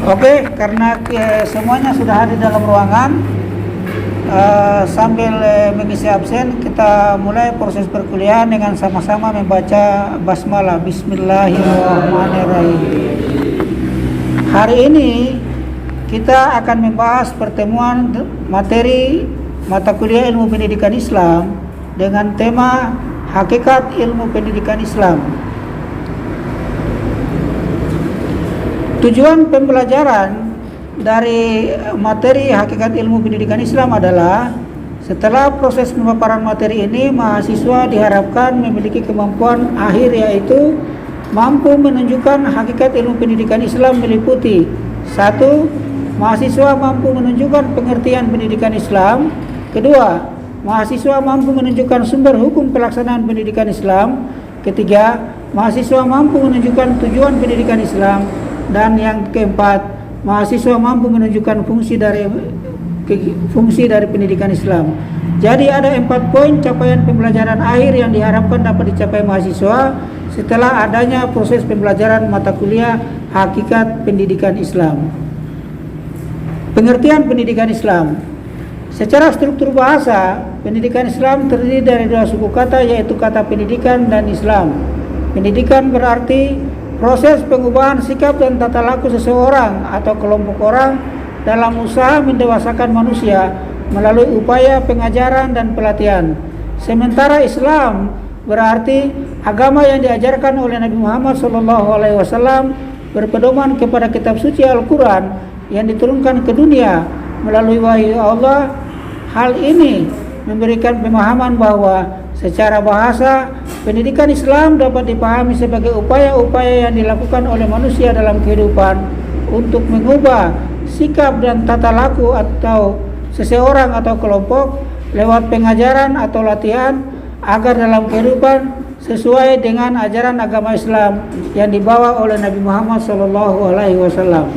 Oke, karena semuanya sudah hadir dalam ruangan, sambil mengisi absen, kita mulai proses perkuliahan dengan sama-sama membaca basmalah. Bismillahirrahmanirrahim. Hari ini kita akan membahas pertemuan materi mata kuliah ilmu pendidikan Islam dengan tema hakikat ilmu pendidikan Islam. Tujuan pembelajaran dari materi hakikat ilmu pendidikan Islam adalah setelah proses pemaparan materi ini, mahasiswa diharapkan memiliki kemampuan akhir, yaitu mampu menunjukkan hakikat ilmu pendidikan Islam meliputi: 1. Mahasiswa mampu menunjukkan pengertian pendidikan Islam. 2. Mahasiswa mampu menunjukkan sumber hukum pelaksanaan pendidikan Islam. 3. Mahasiswa mampu menunjukkan tujuan pendidikan Islam. Dan yang keempat, mahasiswa mampu menunjukkan fungsi dari pendidikan Islam. Jadi ada 4 poin capaian pembelajaran akhir yang diharapkan dapat dicapai mahasiswa setelah adanya proses pembelajaran mata kuliah hakikat pendidikan Islam. Pengertian pendidikan Islam. Secara struktur bahasa, pendidikan Islam terdiri dari 2 suku kata, yaitu kata pendidikan dan Islam. Pendidikan berarti proses pengubahan sikap dan tata laku seseorang atau kelompok orang dalam usaha mendewasakan manusia melalui upaya pengajaran dan pelatihan. Sementara Islam berarti agama yang diajarkan oleh Nabi Muhammad SAW berpedoman kepada kitab suci Al-Quran yang diturunkan ke dunia melalui wahyu Allah. Hal ini memberikan pemahaman bahwa secara bahasa, pendidikan Islam dapat dipahami sebagai upaya-upaya yang dilakukan oleh manusia dalam kehidupan untuk mengubah sikap dan tata laku atau seseorang atau kelompok lewat pengajaran atau latihan agar dalam kehidupan sesuai dengan ajaran agama Islam yang dibawa oleh Nabi Muhammad SAW.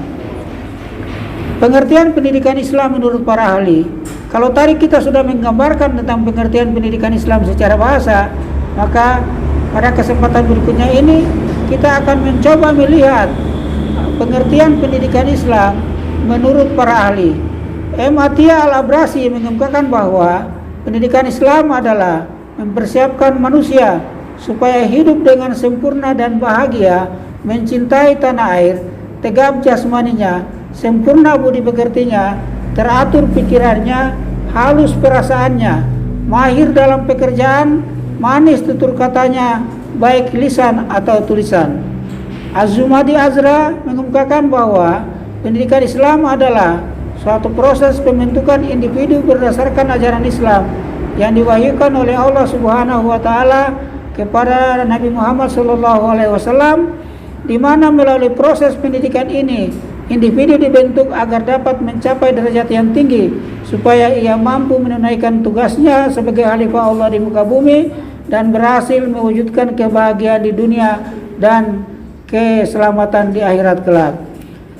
Pengertian pendidikan Islam menurut para ahli. Kalau tadi kita sudah menggambarkan tentang pengertian pendidikan Islam secara bahasa, maka pada kesempatan berikutnya ini kita akan mencoba melihat pengertian pendidikan Islam menurut para ahli. M. Atiyah Al-Abrasi mengemukakan bahwa pendidikan Islam adalah mempersiapkan manusia supaya hidup dengan sempurna dan bahagia, mencintai tanah air, tegap jasmaninya, sempurna budi pekertinya, teratur pikirannya, halus perasaannya, mahir dalam pekerjaan, manis tutur katanya, baik lisan atau tulisan. Az-Zumadi Azra mengemukakan bahwa pendidikan Islam adalah suatu proses pembentukan individu berdasarkan ajaran Islam yang diwahyukan oleh Allah Subhanahu wa taala kepada Nabi Muhammad SAW, di mana melalui proses pendidikan ini individu dibentuk agar dapat mencapai derajat yang tinggi supaya ia mampu menunaikan tugasnya sebagai khalifah Allah di muka bumi dan berhasil mewujudkan kebahagiaan di dunia dan keselamatan di akhirat kelak.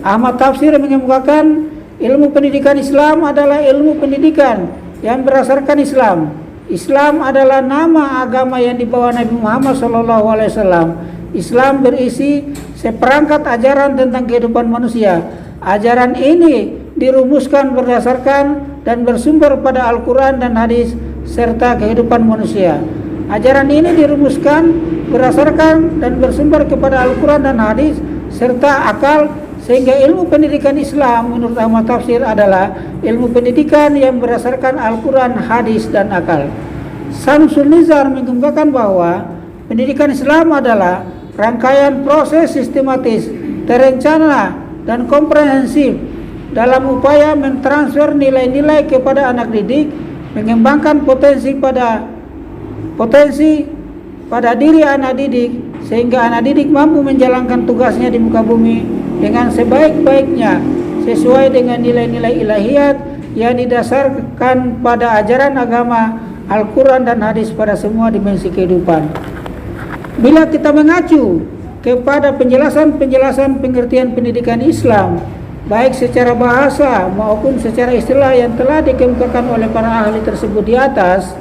Ahmad Tafsir mengemukakan ilmu pendidikan Islam adalah ilmu pendidikan yang berdasarkan Islam. Islam adalah nama agama yang dibawa Nabi Muhammad SAW. Islam berisi seperangkat ajaran tentang kehidupan manusia. Ajaran ini dirumuskan berdasarkan dan bersumber pada Al-Quran dan hadis serta kehidupan manusia. Ajaran ini dirumuskan berdasarkan dan bersumber kepada Al-Quran dan hadis serta akal, sehingga ilmu pendidikan Islam menurut Ahmad Tafsir adalah ilmu pendidikan yang berdasarkan Al-Quran, hadis dan akal. Samsul Nizar mengemukakan bahwa pendidikan Islam adalah rangkaian proses sistematis, terencana dan komprehensif dalam upaya mentransfer nilai-nilai kepada anak didik, mengembangkan potensi pada diri anak didik sehingga anak didik mampu menjalankan tugasnya di muka bumi dengan sebaik-baiknya sesuai dengan nilai-nilai ilahiyat yang didasarkan pada ajaran agama Al-Quran dan hadis pada semua dimensi kehidupan. Bila kita mengacu kepada penjelasan pengertian pendidikan Islam, baik secara bahasa maupun secara istilah yang telah dikemukakan oleh para ahli tersebut di atas,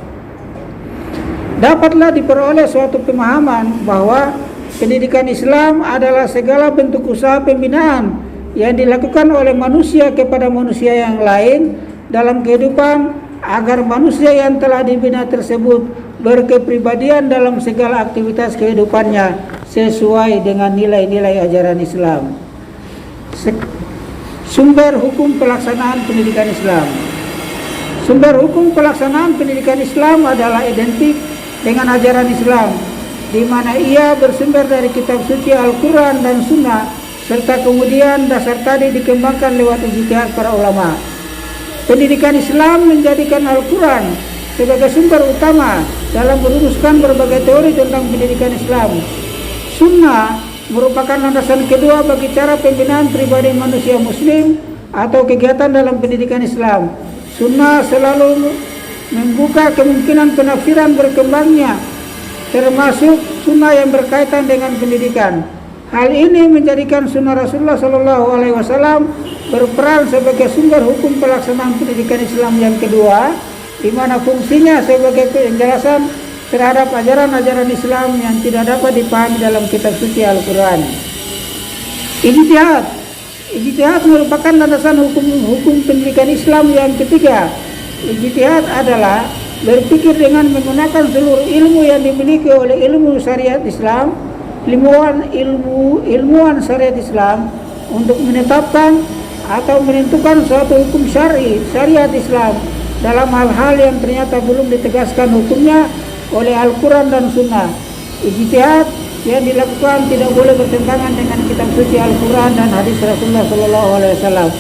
dapatlah diperoleh suatu pemahaman bahwa pendidikan Islam adalah segala bentuk usaha pembinaan yang dilakukan oleh manusia kepada manusia yang lain dalam kehidupan, agar manusia yang telah dibina tersebut berkepribadian dalam segala aktivitas kehidupannya sesuai dengan nilai-nilai ajaran Islam. Sumber hukum pelaksanaan pendidikan Islam. Sumber hukum pelaksanaan pendidikan Islam adalah identik dengan ajaran Islam, di mana ia bersumber dari kitab suci Al-Quran dan Sunnah, serta kemudian dasar tadi dikembangkan lewat ijtihad para ulama. Pendidikan Islam menjadikan Al-Quran sebagai sumber utama dalam merumuskan berbagai teori tentang pendidikan Islam. Sunnah merupakan landasan kedua bagi cara pembinaan pribadi manusia muslim atau kegiatan dalam pendidikan Islam. Sunnah selalu membuka kemungkinan penafsiran berkembangnya, termasuk sunnah yang berkaitan dengan pendidikan. Hal ini menjadikan sunnah Rasulullah SAW berperan sebagai sumber hukum pelaksanaan pendidikan Islam yang kedua, di mana fungsinya sebagai penjelasan terhadap ajaran-ajaran Islam yang tidak dapat dipahami dalam kitab suci Al-Quran. Ijtihad merupakan landasan hukum pendidikan Islam yang ketiga. Ijtihad adalah berpikir dengan menggunakan seluruh ilmu yang dimiliki oleh ilmu syariat Islam, ilmuwan syariat Islam, untuk menetapkan atau menentukan suatu hukum syariat Islam dalam hal-hal yang ternyata belum ditegaskan hukumnya oleh Al-Quran dan Sunnah. Ijtihad yang dilakukan tidak boleh bertentangan dengan kitab suci Al-Quran dan hadis Rasulullah SAW.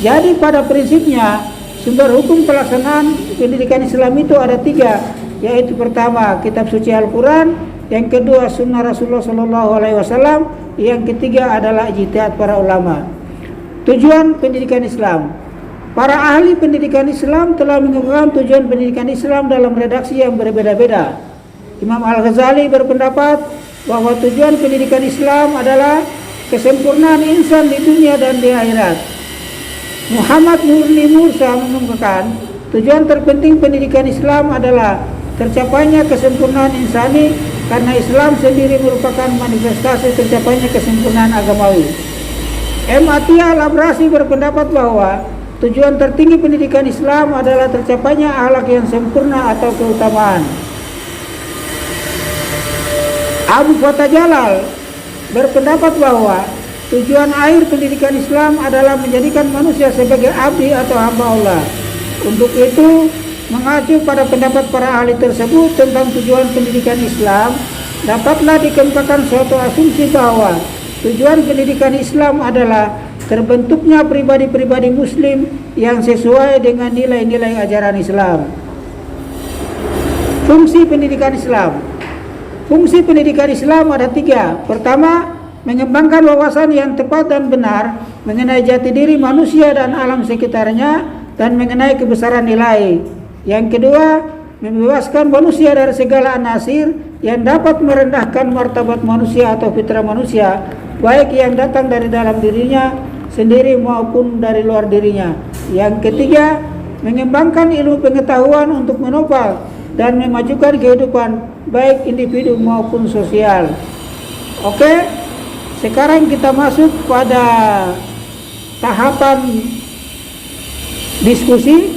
Jadi pada prinsipnya sumber hukum pelaksanaan pendidikan Islam itu ada tiga, yaitu pertama kitab suci Al-Quran, yang kedua sunnah Rasulullah SAW, yang ketiga adalah ijtihad para ulama. Tujuan pendidikan Islam. Para ahli pendidikan Islam telah mengembangkan tujuan pendidikan Islam dalam redaksi yang berbeda-beda. Imam Al-Ghazali berpendapat bahwa tujuan pendidikan Islam adalah kesempurnaan insan di dunia dan di akhirat. Muhammad Nurli Mursa mengungkapkan, tujuan terpenting pendidikan Islam adalah tercapainya kesempurnaan insani, karena Islam sendiri merupakan manifestasi tercapainya kesempurnaan agamawi. M. Atiyah Al-Abrasi berpendapat bahwa tujuan tertinggi pendidikan Islam adalah tercapainya akhlak yang sempurna atau keutamaan. Abu Fatah Jalal berpendapat bahwa tujuan akhir pendidikan Islam adalah menjadikan manusia sebagai abdi atau hamba Allah. Untuk itu, mengacu pada pendapat para ahli tersebut tentang tujuan pendidikan Islam, dapatlah dikemukakan suatu asumsi bahwa tujuan pendidikan Islam adalah terbentuknya pribadi-pribadi muslim yang sesuai dengan nilai-nilai ajaran Islam. Fungsi pendidikan Islam. Fungsi pendidikan Islam ada tiga. Pertama, mengembangkan wawasan yang tepat dan benar mengenai jati diri manusia dan alam sekitarnya dan mengenai kebesaran nilai. Yang kedua, membebaskan manusia dari segala anasir yang dapat merendahkan martabat manusia atau fitrah manusia, baik yang datang dari dalam dirinya sendiri maupun dari luar dirinya. Yang ketiga, mengembangkan ilmu pengetahuan untuk menopang dan memajukan kehidupan baik individu maupun sosial. Oke, sekarang kita masuk pada tahapan diskusi.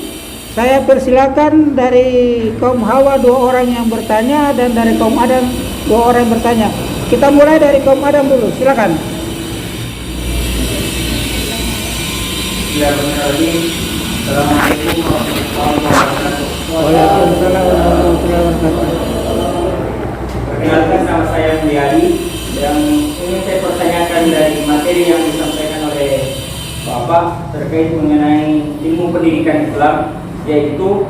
Saya persilakan dari kaum Hawa 2 orang yang bertanya dan dari kaum Adam 2 orang yang bertanya. Kita mulai dari kaum Adam dulu, silakan. Ya, Assalamualaikum warahmatullahi wabarakatuh. Waalaikumsalam warahmatullahi wabarakatuh. Perkenalkan, nama saya Mulyadi. Yang ingin saya pertanyakan dari materi yang disampaikan oleh Bapak terkait mengenai ilmu pendidikan Islam, yaitu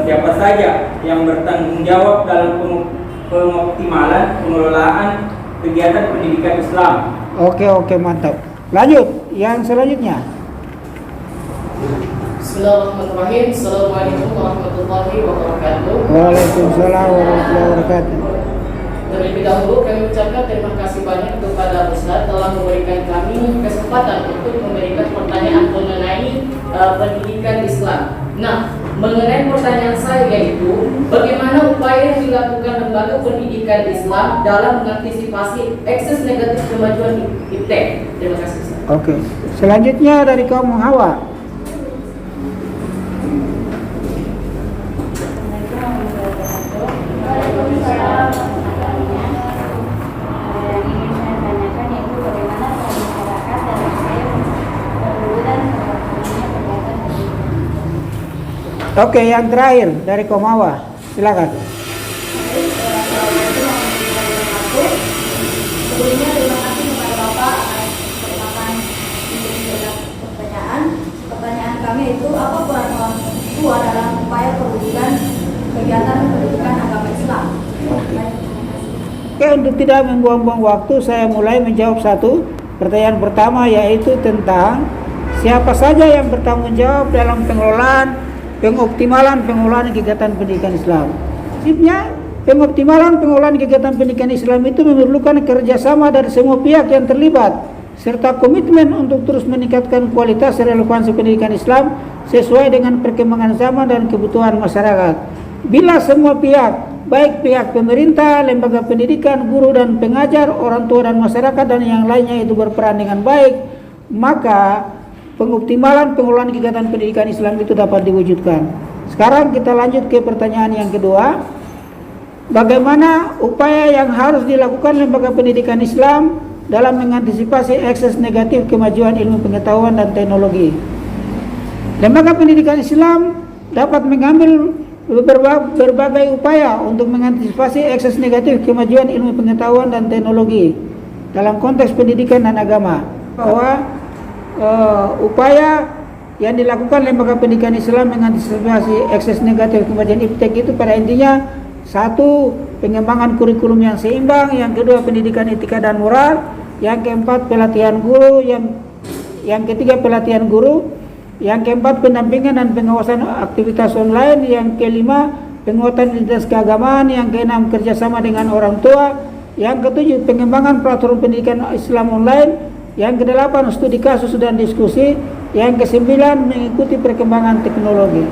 siapa saja yang bertanggung jawab dalam pengoptimalan pengelolaan kegiatan pendidikan Islam. Oke, mantap. Lanjut, yang selanjutnya. Bismillahirrahmanirrahim. Assalamualaikum warahmatullahi wabarakatuh. Waalaikumsalam warahmatullahi wabarakatuh. Terlebih dahulu kami ucapkan terima kasih banyak kepada Ustaz telah memberikan kami kesempatan untuk memberikan pertanyaan mengenai pendidikan Islam. Nah, mengenai pertanyaan saya yaitu bagaimana upaya yang dilakukan lembaga pendidikan Islam dalam mengantisipasi ekses negatif kemajuan iptek. Terima kasih Ustaz. Oke. Selanjutnya dari kaum Hawa. Oke, yang terakhir dari kaum Hawa. Silakan. Sebelumnya terima kasih kepada Bapak atas kesempatan untuk menjawab pertanyaan. Pertanyaan kami itu apa peran orang tua dalam upaya perwujudan kegiatan pendidikan agama Islam? Oke, untuk tidak membuang-buang waktu, saya mulai menjawab satu. Pertanyaan pertama yaitu tentang siapa saja yang bertanggung jawab dalam pengoptimalan pengelolaan kegiatan pendidikan Islam. Prinsipnya, pengoptimalan pengelolaan kegiatan pendidikan Islam itu memerlukan kerjasama dari semua pihak yang terlibat, serta komitmen untuk terus meningkatkan kualitas relevansi pendidikan Islam sesuai dengan perkembangan zaman dan kebutuhan masyarakat. Bila semua pihak, baik pihak pemerintah, lembaga pendidikan, guru dan pengajar, orang tua dan masyarakat dan yang lainnya itu berperan dengan baik, maka pengoptimalan pengelolaan kegiatan pendidikan Islam itu dapat diwujudkan. Sekarang kita lanjut ke pertanyaan yang kedua. Bagaimana upaya yang harus dilakukan lembaga pendidikan Islam dalam mengantisipasi ekses negatif kemajuan ilmu pengetahuan dan teknologi? Lembaga pendidikan Islam dapat mengambil berbagai upaya untuk mengantisipasi ekses negatif kemajuan ilmu pengetahuan dan teknologi dalam konteks pendidikan dan agama. Bahwa upaya yang dilakukan lembaga pendidikan Islam mengantisipasi ekses negatif kemajuan iptek itu pada intinya satu, pengembangan kurikulum yang seimbang, yang kedua pendidikan etika dan moral, yang keempat pelatihan guru, yang ketiga pelatihan guru, yang keempat pendampingan dan pengawasan aktivitas online, yang kelima penguatan identitas keagamaan, yang keenam kerjasama dengan orang tua, yang ketujuh pengembangan platform pendidikan Islam online, yang kedelapan studi kasus dan diskusi, yang kesembilan mengikuti perkembangan teknologi.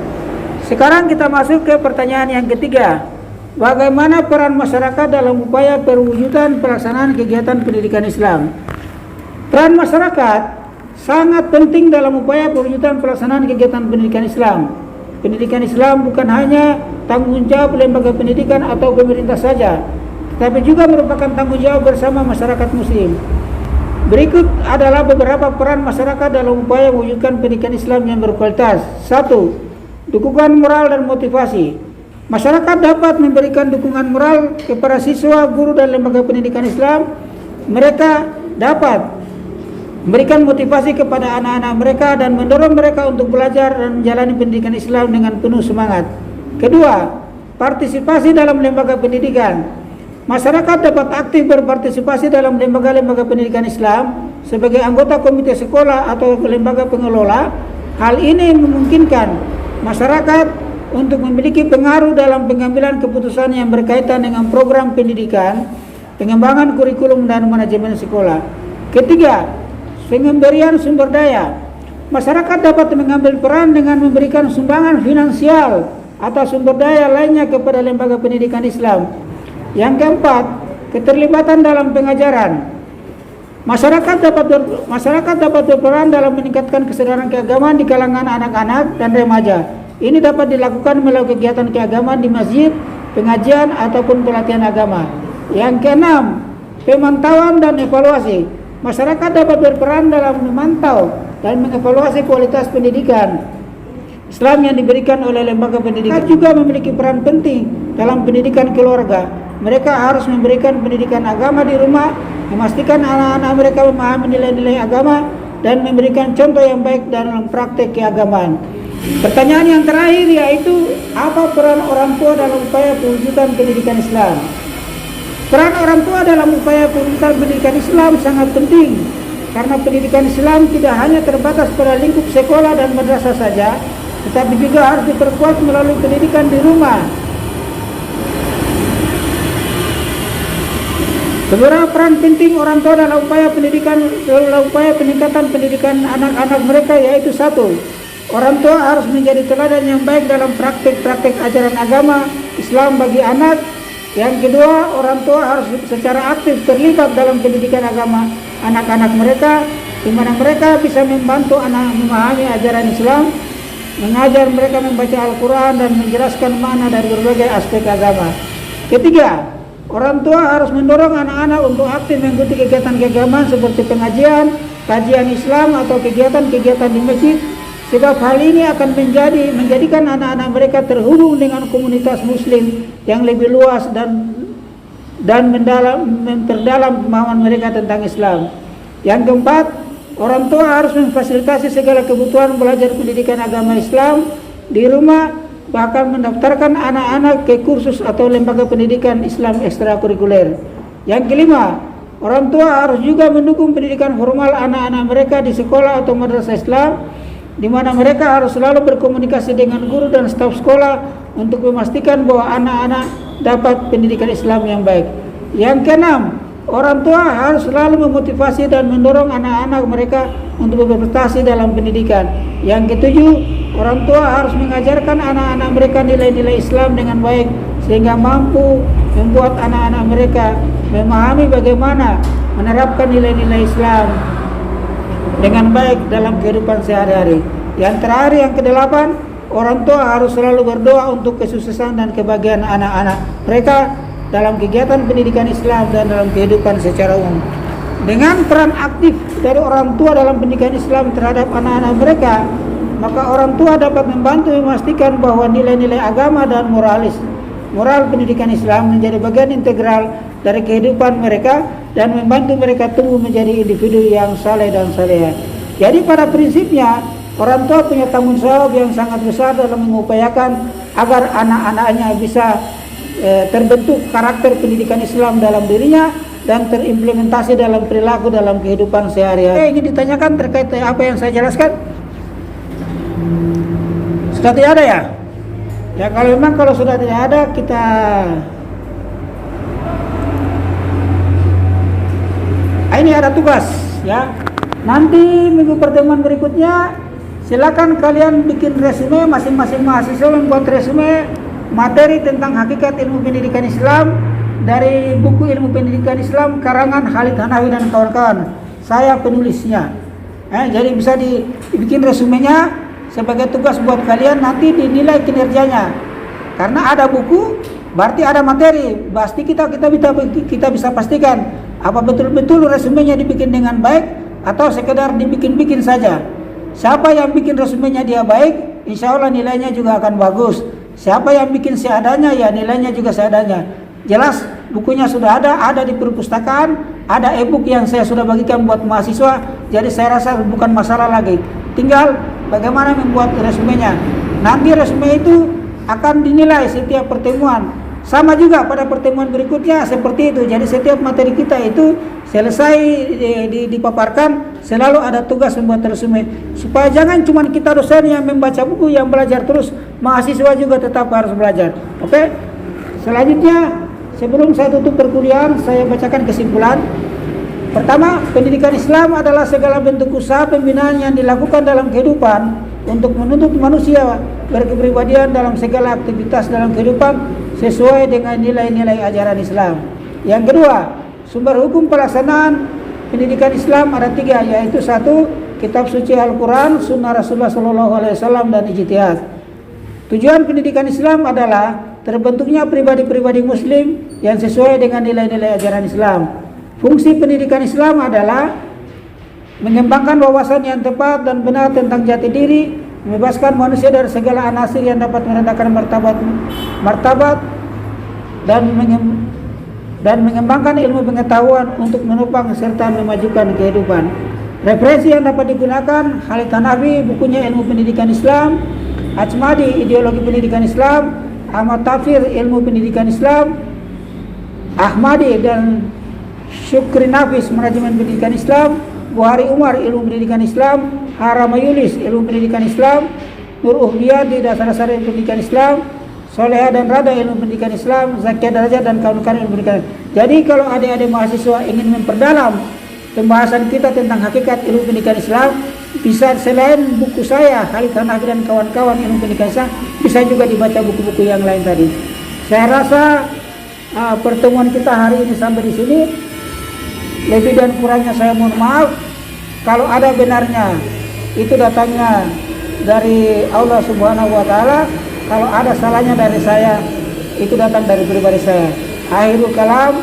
Sekarang kita masuk ke pertanyaan yang ketiga. Bagaimana peran masyarakat dalam upaya perwujudan pelaksanaan kegiatan pendidikan Islam? Peran masyarakat sangat penting dalam upaya perwujudan pelaksanaan kegiatan pendidikan Islam. Pendidikan Islam bukan hanya tanggung jawab lembaga pendidikan atau pemerintah saja, tetapi juga merupakan tanggung jawab bersama masyarakat muslim. Berikut adalah beberapa peran masyarakat dalam upaya mewujudkan pendidikan Islam yang berkualitas. 1. Dukungan moral dan motivasi. Masyarakat dapat memberikan dukungan moral kepada siswa, guru, dan lembaga pendidikan Islam. Mereka dapat memberikan motivasi kepada anak-anak mereka dan mendorong mereka untuk belajar dan menjalani pendidikan Islam dengan penuh semangat. Kedua, partisipasi dalam lembaga pendidikan. Masyarakat dapat aktif berpartisipasi dalam lembaga-lembaga pendidikan Islam sebagai anggota komite sekolah atau lembaga pengelola. Hal ini memungkinkan masyarakat untuk memiliki pengaruh dalam pengambilan keputusan yang berkaitan dengan program pendidikan, pengembangan kurikulum dan manajemen sekolah. Ketiga, pemberian sumber daya. Masyarakat dapat mengambil peran dengan memberikan sumbangan finansial atau sumber daya lainnya kepada lembaga pendidikan Islam. Yang keempat, keterlibatan dalam pengajaran. Masyarakat dapat berperan dalam meningkatkan kesadaran keagamaan di kalangan anak-anak dan remaja. Ini dapat dilakukan melalui kegiatan keagamaan di masjid, pengajian, ataupun pelatihan agama. Yang keenam, pemantauan dan evaluasi. Masyarakat dapat berperan dalam memantau dan mengevaluasi kualitas pendidikan Islam yang diberikan oleh lembaga pendidikan. Mereka juga memiliki peran penting dalam pendidikan keluarga. Mereka harus memberikan pendidikan agama di rumah, memastikan anak-anak mereka memahami nilai-nilai agama, dan memberikan contoh yang baik dalam praktek keagamaan. Pertanyaan yang terakhir yaitu apa peran orang tua dalam upaya perwujudan pendidikan Islam? Peran orang tua dalam upaya perwujudan pendidikan Islam sangat penting karena pendidikan Islam tidak hanya terbatas pada lingkup sekolah dan madrasah saja, tetapi juga harus diperkuat melalui pendidikan di rumah. Beberapa peran penting orang tua dalam upaya peningkatan pendidikan anak-anak mereka yaitu 1. Orang tua harus menjadi teladan yang baik dalam praktik-praktik ajaran agama Islam bagi anak. Yang kedua, orang tua harus secara aktif terlibat dalam pendidikan agama anak-anak mereka. di mana mereka bisa membantu anak memahami ajaran Islam, mengajar mereka membaca Al-Quran dan menjelaskan makna dari berbagai aspek agama. Ketiga, orang tua harus mendorong anak-anak untuk aktif mengikuti kegiatan keagamaan seperti pengajian, kajian Islam atau kegiatan-kegiatan di masjid, sebab hal ini akan menjadikan anak-anak mereka terhubung dengan komunitas muslim yang lebih luas dan memperdalam pemahaman mereka tentang Islam. Yang keempat, orang tua harus memfasilitasi segala kebutuhan belajar pendidikan agama Islam di rumah, bahkan mendaftarkan anak-anak ke kursus atau lembaga pendidikan Islam ekstrakurikuler. Yang kelima, orang tua harus juga mendukung pendidikan formal anak-anak mereka di sekolah atau madrasah Islam, di mana mereka harus selalu berkomunikasi dengan guru dan staf sekolah untuk memastikan bahwa anak-anak dapat pendidikan Islam yang baik. Yang keenam, orang tua harus selalu memotivasi dan mendorong anak-anak mereka untuk berprestasi dalam pendidikan. Yang ketujuh, orang tua harus mengajarkan anak-anak mereka nilai-nilai Islam dengan baik sehingga mampu membuat anak-anak mereka memahami bagaimana menerapkan nilai-nilai Islam dengan baik dalam kehidupan sehari-hari. Yang terakhir, yang kedelapan, orang tua harus selalu berdoa untuk kesuksesan dan kebahagiaan anak-anak mereka dalam kegiatan pendidikan Islam dan dalam kehidupan secara umum. Dengan peran aktif dari orang tua dalam pendidikan Islam terhadap anak-anak mereka, maka orang tua dapat membantu memastikan bahwa nilai-nilai agama dan moral pendidikan Islam menjadi bagian integral dari kehidupan mereka dan membantu mereka tumbuh menjadi individu yang saleh dan salehah. Jadi pada prinsipnya orang tua punya tanggung jawab yang sangat besar dalam mengupayakan agar anak-anaknya bisa terbentuk karakter pendidikan Islam dalam dirinya dan terimplementasi dalam perilaku dalam kehidupan sehari-hari. Ingin ditanyakan terkait apa yang saya jelaskan? Sudah tidak ada ya? Ya kalau sudah tidak ada, kita ini ada tugas ya. Nanti minggu pertemuan berikutnya silakan kalian bikin resume, masing-masing mahasiswa membuat resume materi tentang hakikat ilmu pendidikan Islam dari buku ilmu pendidikan Islam karangan Khalid Hanafi dan kawan-kawan. Saya penulisnya. Jadi bisa dibikin resumenya sebagai tugas buat kalian, nanti dinilai kinerjanya. Karena ada buku, berarti ada materi. Pasti kita bisa pastikan apa betul-betul resumenya dibikin dengan baik atau sekedar dibikin-bikin saja. Siapa yang bikin resumenya dia baik, insya Allah nilainya juga akan bagus. Siapa yang bikin seadanya, ya nilainya juga seadanya. Jelas bukunya sudah ada di perpustakaan, ada e-book yang saya sudah bagikan buat mahasiswa. Jadi saya rasa bukan masalah lagi. Tinggal bagaimana membuat resumenya. Nanti resume itu akan dinilai setiap pertemuan. Sama juga pada pertemuan berikutnya seperti itu. Jadi setiap materi kita itu selesai dipaparkan, selalu ada tugas membuat resume. Supaya jangan cuma kita dosen yang membaca buku, yang belajar terus, mahasiswa juga tetap harus belajar. Oke? Selanjutnya, sebelum saya tutup perkuliahan, saya bacakan kesimpulan. Pertama, pendidikan Islam adalah segala bentuk usaha pembinaan yang dilakukan dalam kehidupan untuk menuntut manusia berkepribadian dalam segala aktivitas dalam kehidupan sesuai dengan nilai-nilai ajaran Islam. Yang kedua, sumber hukum pelaksanaan pendidikan Islam ada 3, yaitu 1, kitab suci Al-Quran, sunnah Rasulullah SAW dan ijtihad. Tujuan pendidikan Islam adalah terbentuknya pribadi-pribadi muslim yang sesuai dengan nilai-nilai ajaran Islam. Fungsi pendidikan Islam adalah mengembangkan wawasan yang tepat dan benar tentang jati diri, membebaskan manusia dari segala anasir yang dapat merendahkan martabat dan mengembangkan ilmu pengetahuan untuk menopang serta memajukan kehidupan. Referensi yang dapat digunakan: Khalid Hanafi, bukunya Ilmu Pendidikan Islam; Ajmadi, Ideologi Pendidikan Islam; Ahmad Tafsir, Ilmu Pendidikan Islam; Ahmadi dan Syukri Nafis, Manajemen Pendidikan Islam; Buhari Umar, Ilmu Pendidikan Islam; Haramayulis, Ilmu Pendidikan Islam; Nur Uhdiyati, Dasar-dasar Ilmu Pendidikan Islam; Soleha dan Rada, Ilmu Pendidikan Islam; Zakia Darajat dan kawan-kawan Ilmu Pendidikan. Jadi kalau adik-adik mahasiswa ingin memperdalam pembahasan kita tentang hakikat ilmu pendidikan Islam, bisa selain buku saya Khalid Hanafi dan kawan-kawan Ilmu Pendidikan Islam, bisa juga dibaca buku-buku yang lain tadi. Saya rasa pertemuan kita hari ini sampai di sini. Lebih dan kurangnya saya mohon maaf. Kalau ada benarnya itu datangnya dari Allah Subhanahu wa taala, kalau ada salahnya dari saya itu datang dari pribadi saya. Akhirul kalam,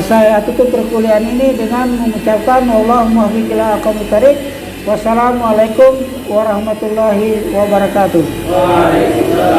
saya tutup perkuliahan ini dengan mengucapkan Allahumma fi ila aqwamit thariq. Wassalamualaikum warahmatullahi wabarakatuh. Waalaikumsalam.